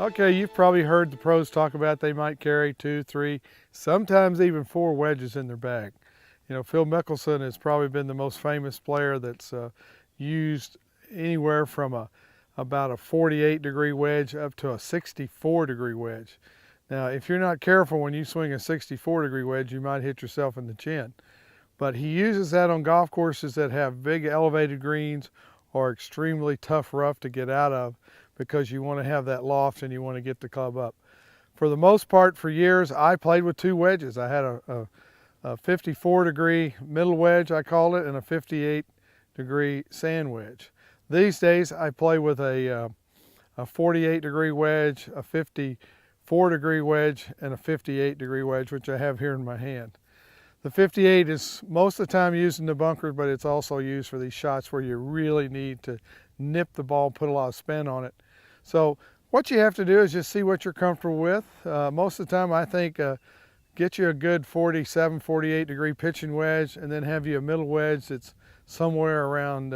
Okay, you've probably heard the pros talk about they might carry 2, 3, sometimes even 4 wedges in their bag. You know, Phil Mickelson has probably been the most famous player that's used anywhere from about a 48-degree wedge up to a 64-degree wedge. Now, if you're not careful when you swing a 64-degree wedge, you might hit yourself in the chin. But he uses that on golf courses that have big elevated greens or extremely tough rough to get out of, because you want to have that loft and you want to get the club up. For the most part, for years, I played with 2 wedges. I had a 54-degree middle wedge, I called it, and a 58-degree sand wedge. These days, I play with a 48-degree wedge, a 54-degree wedge, and a 58-degree wedge, which I have here in my hand. The 58 is most of the time used in the bunker, but it's also used for these shots where you really need to nip the ball, put a lot of spin on it. So what you have to do is just see what you're comfortable with. Most of the time, I think get you a good 47, 48-degree pitching wedge, and then have you a middle wedge that's somewhere around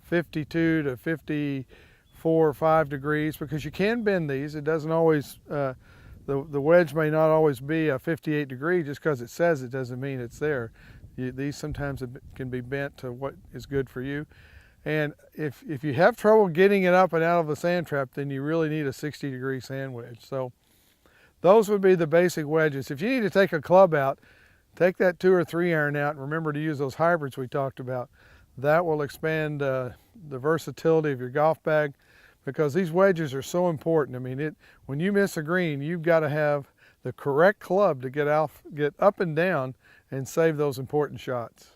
52 to 54 or 5 degrees, because you can bend these. It doesn't always, the wedge may not always be a 58 degree. Just because it says it doesn't mean it's there. These sometimes can be bent to what is good for you. And if you have trouble getting it up and out of the sand trap, then you really need a 60-degree sand wedge. So those would be the basic wedges. If you need to take a club out, take that 2 or 3 iron out, and remember to use those hybrids we talked about. That will expand the versatility of your golf bag, because these wedges are so important. I mean, when you miss a green, you've got to have the correct club to get up and down and save those important shots.